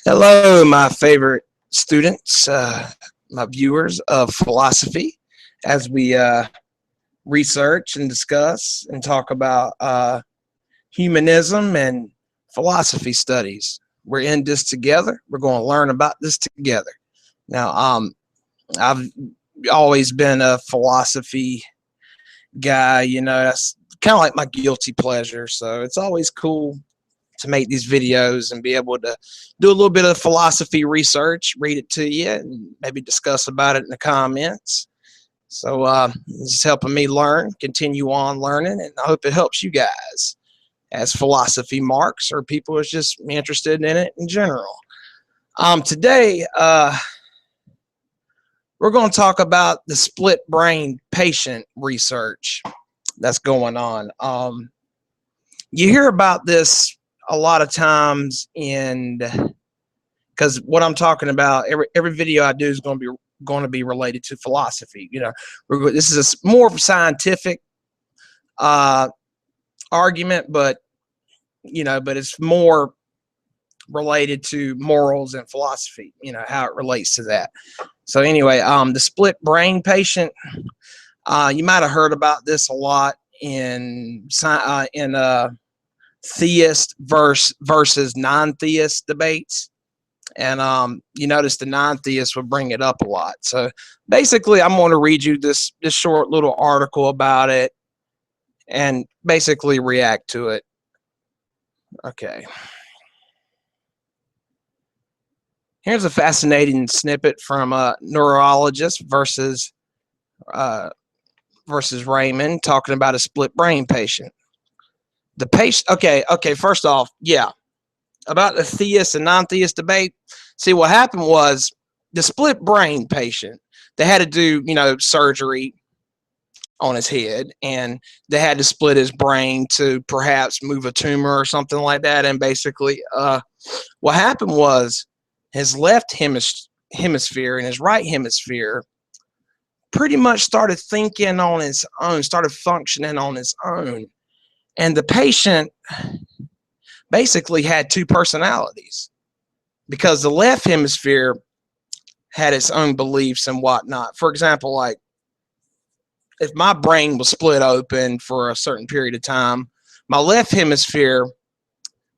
Hello, my favorite students, my viewers of philosophy, as we research and discuss and talk about humanism and philosophy studies. We're in this together. We're going to learn about this together. Now, I've always been a philosophy guy. That's kind of like my guilty pleasure. So it's always cool to make these videos and be able to do a little bit of philosophy research, read it to you, and maybe discuss about it in the comments. So this is helping me learn, continue on learning, and I hope it helps you guys as philosophy marks or people who's just interested in it in general. Today, we're going to talk about the split brain patient research that's going on. You hear about this a lot of times because what I'm talking about, every video I do is going to be related to philosophy. This is a more scientific argument, but it's more related to morals and philosophy. How it relates to that. So anyway, the split brain patient. You might have heard about this a lot in theist versus non-theist debates, and you notice the non-theists would bring it up a lot. So basically, I'm going to read you this short little article about it and basically react to it. Okay. Here's a fascinating snippet from a neurologist versus Raymond talking about a split brain patient. The patient, okay, first off, yeah, about the theist and non-theist debate. See, what happened was the split brain patient, they had to do, surgery on his head, and they had to split his brain to perhaps move a tumor or something like that. And basically, what happened was his left hemisphere and his right hemisphere pretty much started thinking on its own, started functioning on its own. And the patient basically had two personalities because the left hemisphere had its own beliefs and whatnot. For example, like if my brain was split open for a certain period of time, my left hemisphere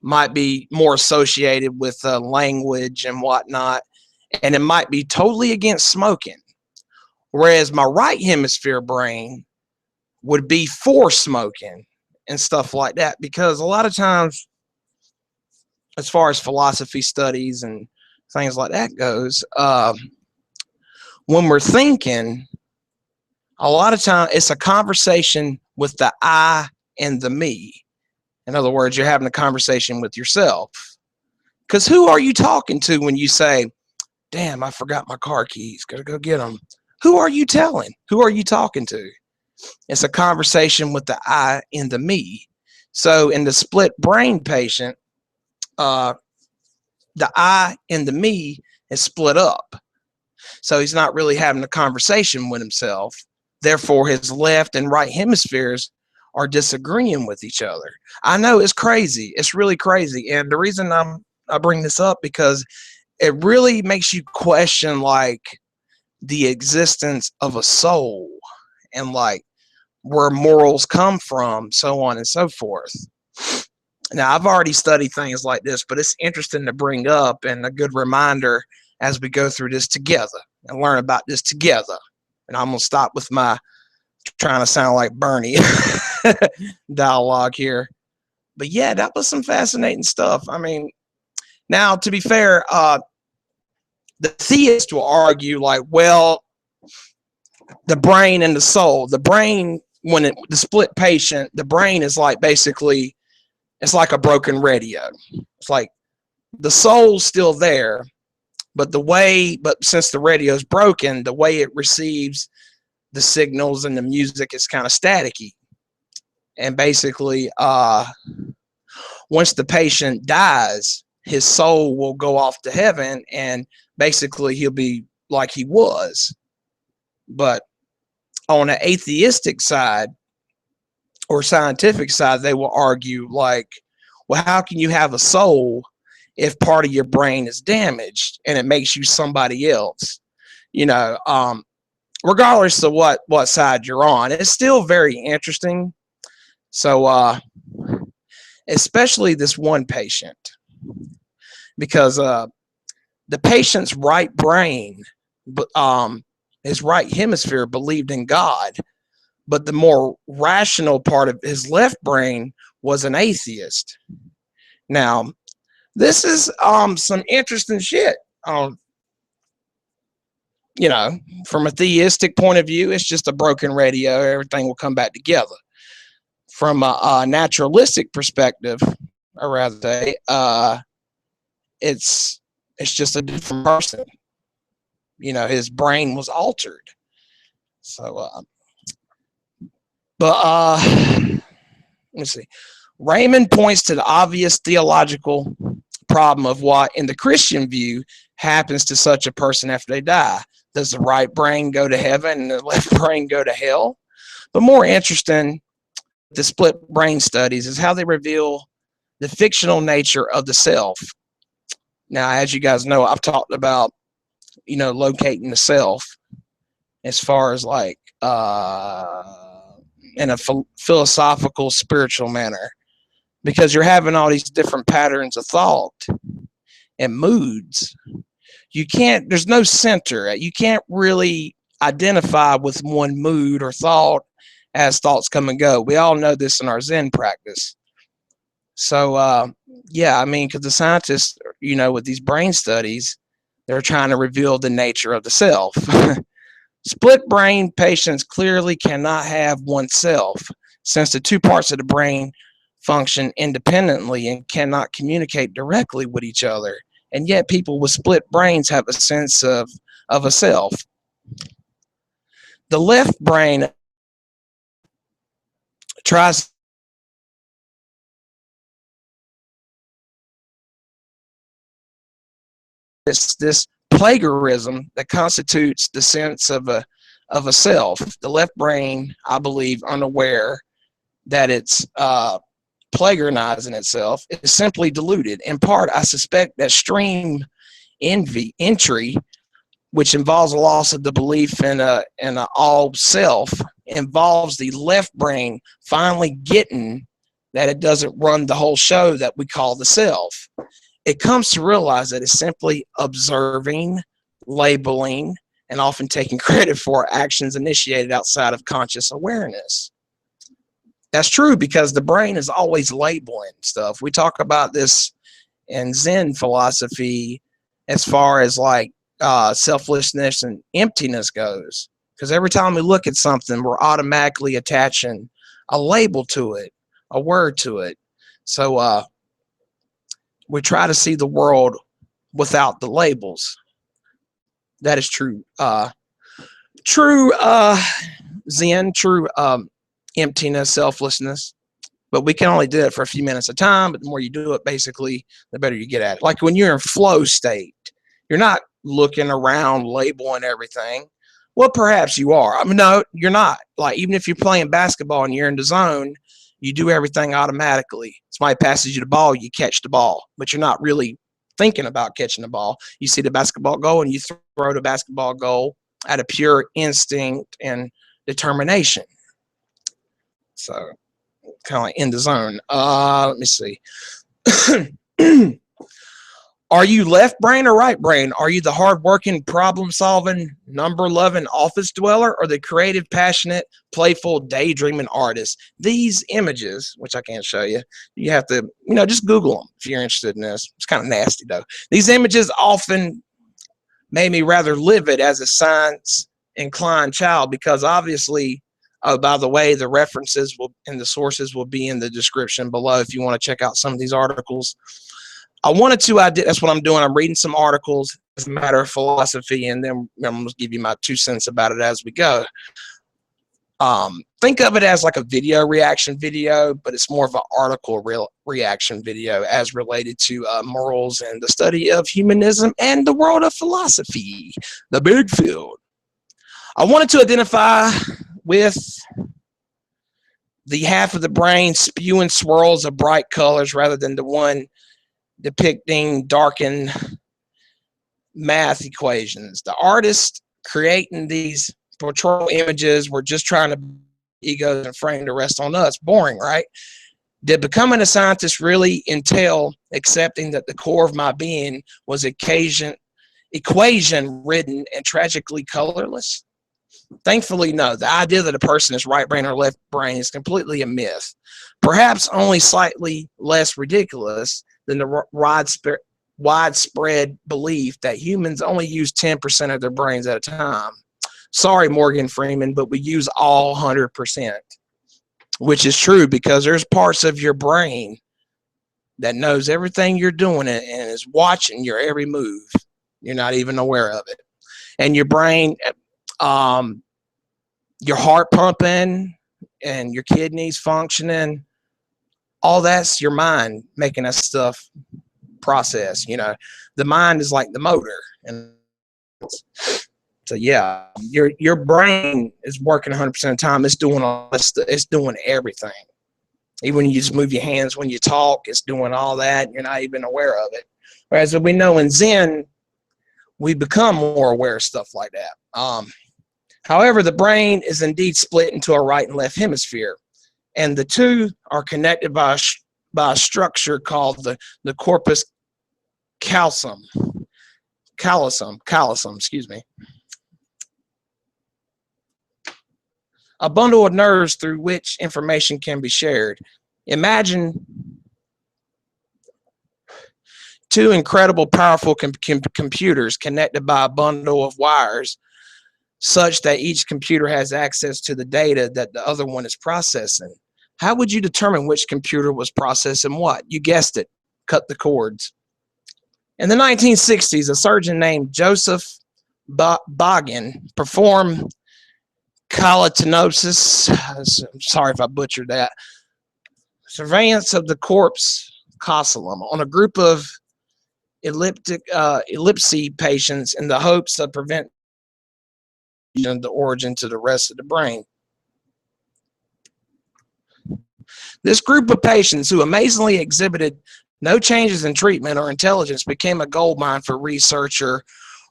might be more associated with language and whatnot, and it might be totally against smoking. Whereas my right hemisphere brain would be for smoking and stuff like that, because a lot of times, as far as philosophy studies and things like that goes, when we're thinking, a lot of time it's a conversation with the I and the me. In other words, you're having a conversation with yourself. Because who are you talking to when you say, damn, I forgot my car keys, gotta go get them? Who are you telling? Who are you talking to? It's a conversation with the I and the me. So in the split brain patient, the I and the me is split up. So he's not really having a conversation with himself. Therefore, his left and right hemispheres are disagreeing with each other. I know it's crazy. It's really crazy. And the reason I bring this up because it really makes you question like the existence of a soul and like where morals come from, so on and so forth. Now, I've already studied things like this, but it's interesting to bring up and a good reminder as we go through this together and learn about this together. And I'm going to stop with my trying to sound like Bernie dialogue here. But yeah, that was some fascinating stuff. I mean, now, to be fair, the theist will argue like, well, the brain and the soul. The brain, the split patient, the brain is like basically, it's like a broken radio. It's like the soul's still there, but since the radio is broken, the way it receives the signals and the music is kind of staticky. And basically, once the patient dies, his soul will go off to heaven, and basically he'll be like he was. But on the atheistic side or scientific side, they will argue like, well, how can you have a soul if part of your brain is damaged and it makes you somebody else. You know, regardless of what side you're on, it's still very interesting. So, especially this one patient, because the patient's right brain, his right hemisphere believed in God, but the more rational part of his left brain was an atheist. Now, this is some interesting shit. You know, from a theistic point of view, it's just a broken radio. Everything will come back together. From a naturalistic perspective, or rather say, it's just a different person. You know, his brain was altered. So, let me see. Raymond points to the obvious theological problem of what, in the Christian view, happens to such a person after they die. Does the right brain go to heaven and the left brain go to hell? But more interesting, the split brain studies is how they reveal the fictional nature of the self. Now, as you guys know, I've talked about, you know, locating the self as far as like in a philosophical, spiritual manner, because you're having all these different patterns of thought and moods. You can't, there's no center. You can't really identify with one mood or thought as thoughts come and go. We all know this in our Zen practice. So, yeah, I mean, because the scientists, you know, with these brain studies, they're trying to reveal the nature of the self. Split brain patients clearly cannot have one self, since the two parts of the brain function independently and cannot communicate directly with each other. And yet people with split brains have a sense of a self. The left brain tries this plagiarism that constitutes the sense of a self. The left brain, I believe, unaware that it's plagiarizing itself, is simply deluded. In part, I suspect that stream entry, which involves a loss of the belief in an all self, involves the left brain finally getting that it doesn't run the whole show that we call the self. It comes to realize that it's simply observing, labeling, and often taking credit for actions initiated outside of conscious awareness. That's true, because the brain is always labeling stuff. We talk about this in Zen philosophy as far as like selflessness and emptiness goes. Because every time we look at something, we're automatically attaching a label to it, a word to it. So we try to see the world without the labels. That is true. True Zen, true emptiness, selflessness. But we can only do it for a few minutes at a time. But the more you do it, basically, the better you get at it. Like when you're in flow state, you're not looking around, labeling everything. Well, perhaps you are. I mean, no, you're not. Like, even if you're playing basketball and you're in the zone, you do everything automatically. Somebody passes you the ball, you catch the ball, but you're not really thinking about catching the ball. You see the basketball goal and you throw the basketball goal out of pure instinct and determination. So, kind of like in the zone. Let me see. Are you left brain or right brain? Are you the hardworking, problem-solving, number-loving office dweller, or the creative, passionate, playful, daydreaming artist? These images, which I can't show you, you have to, you know, just Google them if you're interested in this. It's kind of nasty, though. These images often made me rather livid as a science-inclined child, because obviously, by the way, the references and the sources will be in the description below if you want to check out some of these articles. I wanted to, that's what I'm doing. I'm reading some articles as a matter of philosophy, and then I'm going to give you my 2 cents about it as we go. Think of it as like a video reaction video, but it's more of an article reaction video as related to morals and the study of humanism and the world of philosophy, the big field. I wanted to identify with the half of the brain spewing swirls of bright colors rather than the one depicting darkened math equations. The artists creating these portrayal images were just trying to egos and frame the rest on us. Boring, right? Did becoming a scientist really entail accepting that the core of my being was equation ridden and tragically colorless? Thankfully, no. The idea that a person is right brain or left brain is completely a myth. Perhaps only slightly less ridiculous than the widespread belief that humans only use 10% of their brains at a time. Sorry, Morgan Freeman, but we use all 100%, which is true because there's parts of your brain that knows everything you're doing and is watching your every move. You're not even aware of it. And your brain, your heart pumping and your kidneys functioning, all that's your mind making that stuff process. You know, the mind is like the motor. And so yeah, your brain is working 100% of the time. It's doing all this, it's doing everything. Even when you just move your hands when you talk, it's doing all that. You're not even aware of it. Whereas we know in Zen, we become more aware of stuff like that. However, the brain is indeed split into a right and left hemisphere, and the two are connected by a structure called the corpus callosum. Callosum, excuse me. A bundle of nerves through which information can be shared. Imagine two incredible, powerful computers connected by a bundle of wires such that each computer has access to the data that the other one is processing. How would you determine which computer was processing what? You guessed it, cut the cords. In the 1960s, a surgeon named Joseph Boggin performed callosotomies, sorry if I butchered that, surveillance of the corpus callosum on a group of epilepsy patients in the hopes of preventing the origin to the rest of the brain. This group of patients, who amazingly exhibited no changes in treatment or intelligence, became a goldmine for researcher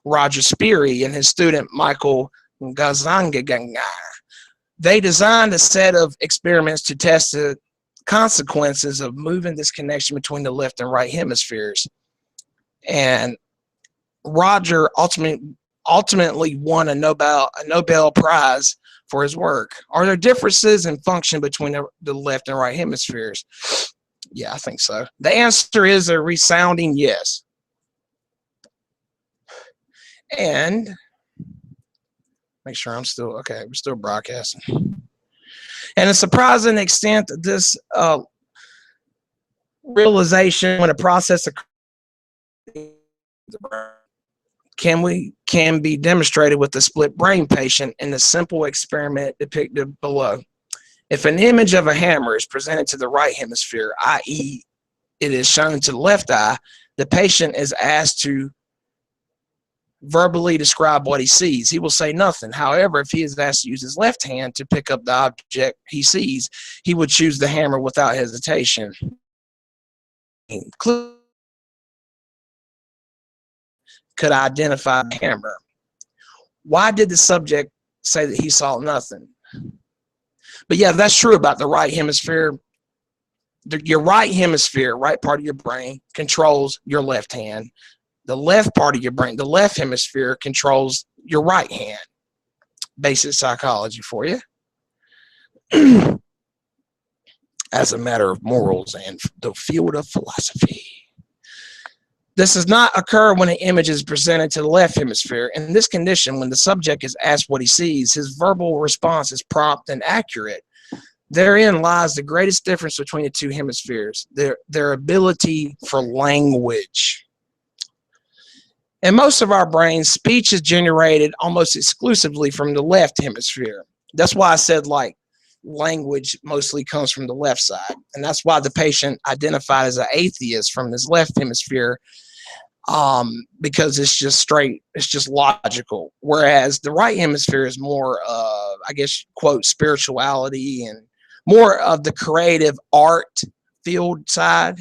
Roger Sperry and his student Michael Gazangagar. They designed a set of experiments to test the consequences of moving this connection between the left and right hemispheres. And Roger ultimately won a Nobel Prize for his work. Are there differences in function between the left and right hemispheres? Yeah, I think so. The answer is a resounding yes. And make sure I'm still okay. We're still broadcasting. And a surprising extent of this realization when a process occurs can be demonstrated with the split brain patient in the simple experiment depicted below. If an image of a hammer is presented to the right hemisphere, i.e., it is shown to the left eye, the patient is asked to verbally describe what he sees. He will say nothing. However, if he is asked to use his left hand to pick up the object he sees, he would choose the hammer without hesitation. Could identify the hammer. Why did the subject say that he saw nothing? But yeah, that's true about the right hemisphere. Your right hemisphere, right part of your brain, controls your left hand. The left part of your brain, the left hemisphere, controls your right hand. Basic psychology for you. As a matter of morals and the field of philosophy. This does not occur when an image is presented to the left hemisphere. In this condition, when the subject is asked what he sees, his verbal response is prompt and accurate. Therein lies the greatest difference between the two hemispheres, their ability for language. In most of our brains, speech is generated almost exclusively from the left hemisphere. That's why I said, like, language mostly comes from the left side. And that's why the patient identified as an atheist from his left hemisphere, because it's just straight, it's just logical. Whereas the right hemisphere is more, I guess, quote, spirituality and more of the creative art field side.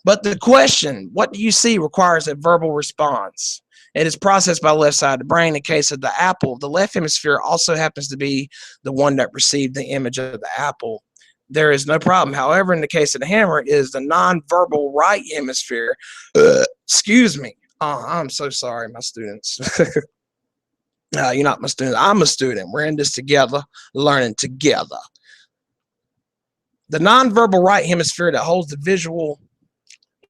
But the question, what do you see, requires a verbal response. It is processed by the left side of the brain. In the case of the apple, the left hemisphere also happens to be the one that received the image of the apple. There is no problem. However, in the case of the hammer, it is the nonverbal right hemisphere. Excuse me. I'm so sorry, my students. You're not my student. I'm a student. We're in this together, learning together. The nonverbal right hemisphere that holds the visual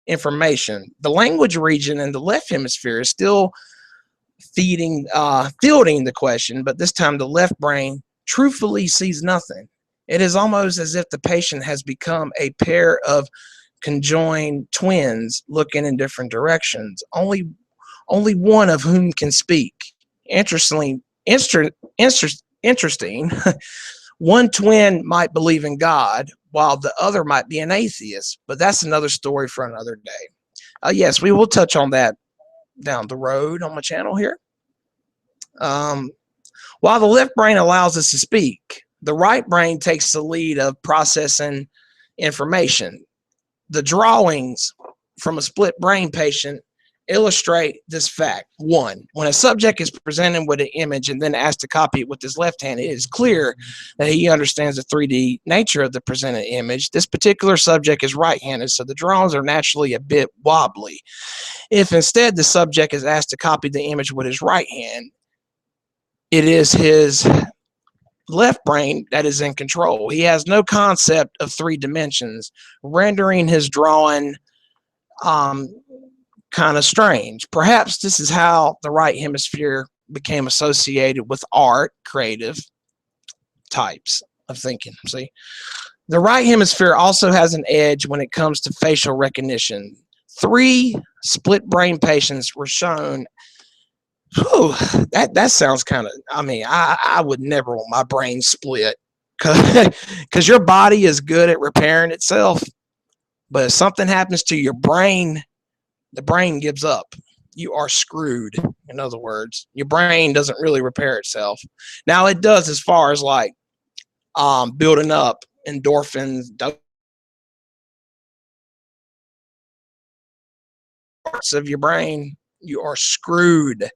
information. The language region in the left hemisphere is still fielding the question, but this time the left brain truthfully sees nothing. It is almost as if the patient has become a pair of conjoined twins looking in different directions, only one of whom can speak. Interesting, one twin might believe in God, while the other might be an atheist, but that's another story for another day. Yes, we will touch on that down the road on my channel here. While the left brain allows us to speak, the right brain takes the lead of processing information. The drawings from a split brain patient illustrate this fact. One, when a subject is presented with an image and then asked to copy it with his left hand, it is clear that he understands the 3D nature of the presented image. This particular subject is right-handed, so the drawings are naturally a bit wobbly. If instead the subject is asked to copy the image with his right hand, it is his left brain that is in control. He has no concept of 3 dimensions, rendering his drawing kind of strange. Perhaps this is how the right hemisphere became associated with art, creative types of thinking. See, the right hemisphere also has an edge when it comes to facial recognition. 3 split brain patients were shown. Whew, that sounds kind of. I mean, I would never want my brain split, because your body is good at repairing itself, but if something happens to your brain, the brain gives up. You are screwed. In other words, your brain doesn't really repair itself. Now it does as far as like building up endorphins, parts of your brain. You are screwed.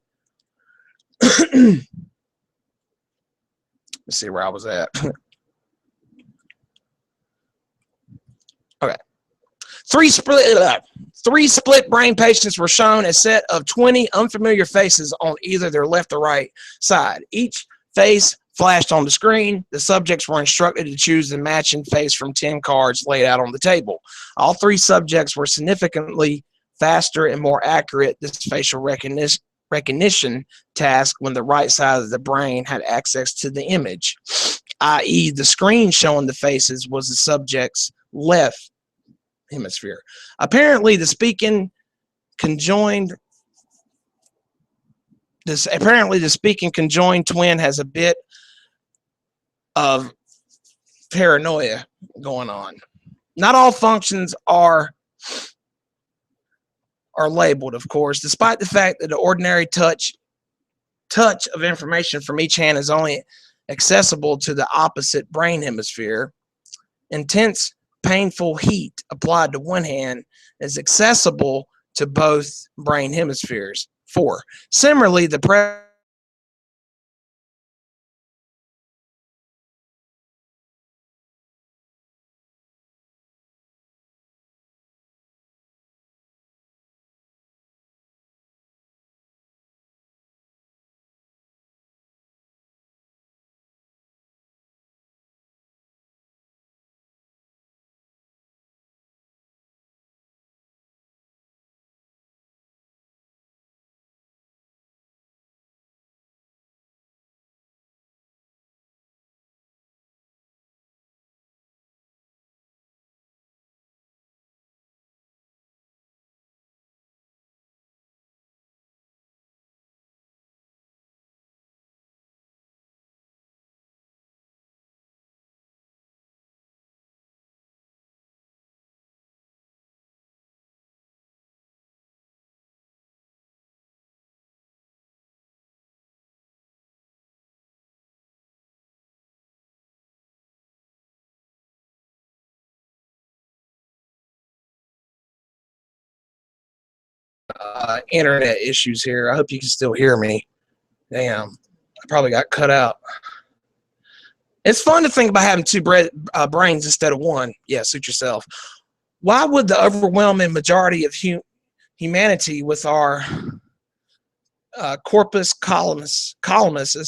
Let's see where I was at. Okay. Three split brain patients were shown a set of 20 unfamiliar faces on either their left or right side. Each face flashed on the screen. The subjects were instructed to choose the matching face from 10 cards laid out on the table. All 3 subjects were significantly faster and more accurate this facial recognition task when the right side of the brain had access to the image, i.e. the screen showing the faces was the subject's left hemisphere. Apparently the speaking conjoined twin has a bit of paranoia going on. Not all functions are labeled, of course, despite the fact that the ordinary touch of information from each hand is only accessible to the opposite brain hemisphere. Intense, painful heat applied to one hand is accessible to both brain hemispheres. 4. Similarly, the internet issues here. I hope you can still hear me. Damn, I probably got cut out. It's fun to think about having two brains instead of one. Yeah, suit yourself. Why would the overwhelming majority of humanity with our corpus callosum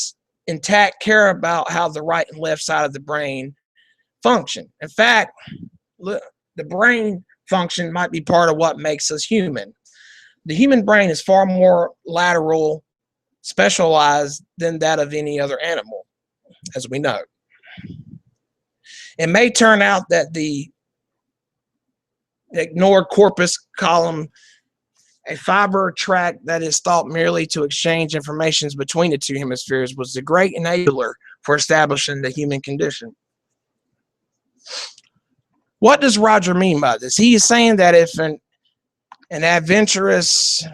intact care about how the right and left side of the brain function? In fact, the brain function might be part of what makes us human. The human brain is far more lateral, specialized than that of any other animal, as we know. It may turn out that the ignored corpus callosum, a fiber tract that is thought merely to exchange information between the two hemispheres, was the great enabler for establishing the human condition. What does Roger mean by this? He is saying that if an adventurous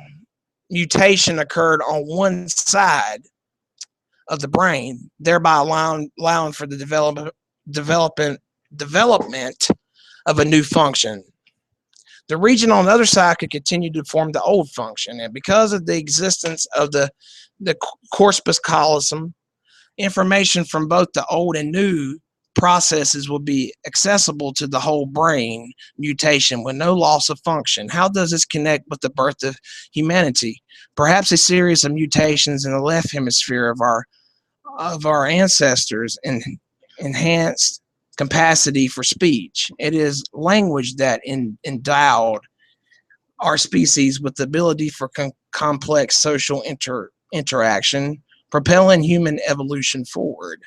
mutation occurred on one side of the brain, thereby allowing for the development of a new function, the region on the other side could continue to form the old function. And because of the existence of the corpus callosum, information from both the old and new processes will be accessible to the whole brain mutation with no loss of function. How does this connect with the birth of humanity? Perhaps a series of mutations in the left hemisphere of our ancestors and enhanced capacity for speech. It is language that endowed our species with the ability for complex social interaction, propelling human evolution forward.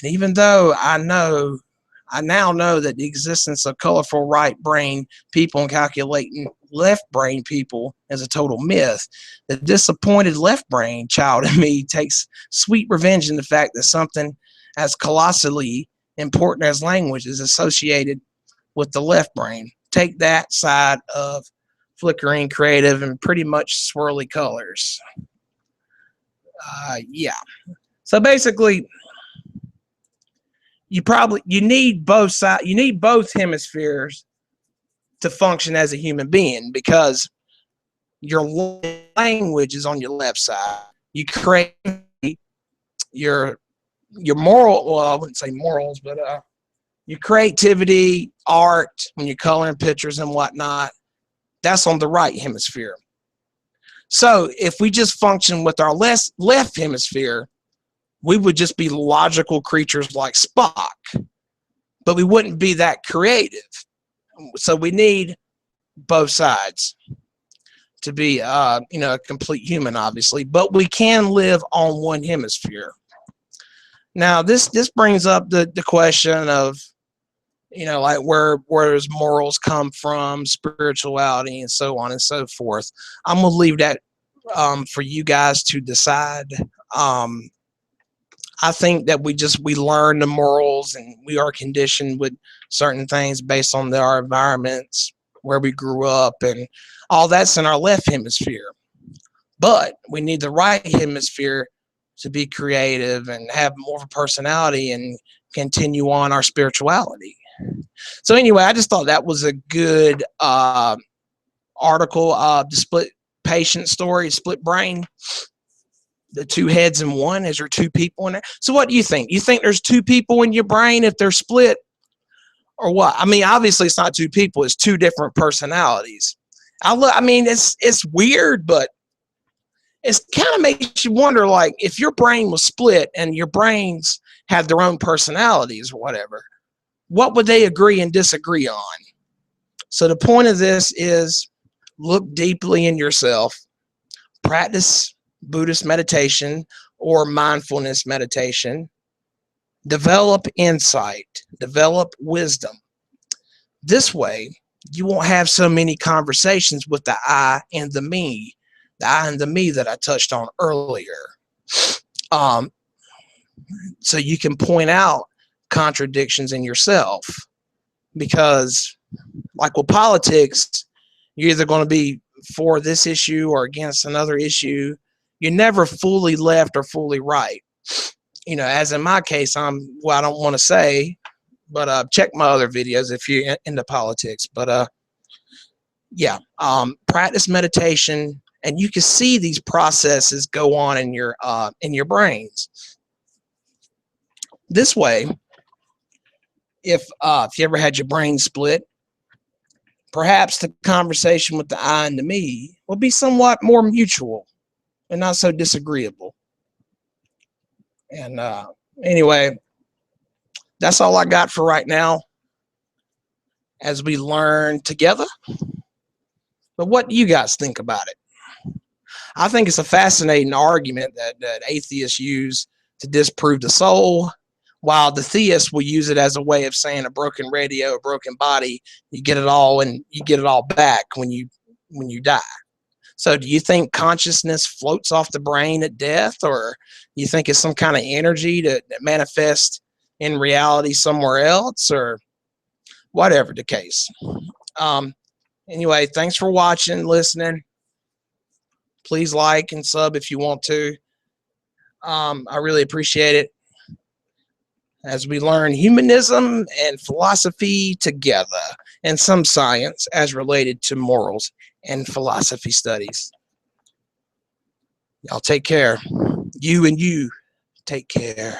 And even though I now know that the existence of colorful right brain people and calculating left brain people is a total myth, the disappointed left brain child in me takes sweet revenge in the fact that something as colossally important as language is associated with the left brain. Take that side of flickering, creative, and pretty much swirly colors. Yeah. So basically, you need both sides. You need both hemispheres to function as a human being, because your language is on your left side. You create your moral, well, I wouldn't say morals, but your creativity, art, when you're coloring pictures and whatnot, that's on the right hemisphere. So if we just function with our left hemisphere, we would just be logical creatures like Spock, but we wouldn't be that creative. So we need both sides to be, a complete human, obviously, but we can live on one hemisphere. Now, this brings up the question of, like where does morals come from, spirituality, and so on and so forth. I'm going to leave that for you guys to decide. I think that we learn the morals, and we are conditioned with certain things based on our environments, where we grew up, and all that's in our left hemisphere. But we need the right hemisphere to be creative and have more of a personality and continue on our spirituality. So anyway, I just thought that was a good article. The split patient story, split brain. The two heads in one. Is there two people in there? So what do you think? You think there's two people in your brain if they're split, or what? I mean, obviously it's not two people. It's two different personalities. It's weird, but it kind of makes you wonder, like, if your brain was split and your brains had their own personalities or whatever, what would they agree and disagree on? So the point of this is look deeply in yourself, practice Buddhist meditation or mindfulness meditation, develop insight, develop wisdom. This way, you won't have so many conversations with the I and the me that I touched on earlier. So you can point out contradictions in yourself, because like with politics, you're either going to be for this issue or against another issue. You're never fully left or fully right. As in my case, I don't want to say, but check my other videos if you're into politics. But yeah, practice meditation, and you can see these processes go on in your brains. This way, if you ever had your brain split, perhaps the conversation with the I and the me will be somewhat more mutual and not so disagreeable. And anyway, that's all I got for right now as we learn together. But what do you guys think about it? I think it's a fascinating argument that atheists use to disprove the soul, while the theists will use it as a way of saying a broken radio, a broken body, you get it all and you get it all back when you die. So do you think consciousness floats off the brain at death, or you think it's some kind of energy that manifests in reality somewhere else, or whatever the case? Anyway, thanks for watching, listening. Please like and sub if you want to. I really appreciate it as we learn humanism and philosophy together, and some science as related to morals and philosophy studies. Y'all take care. You and you take care.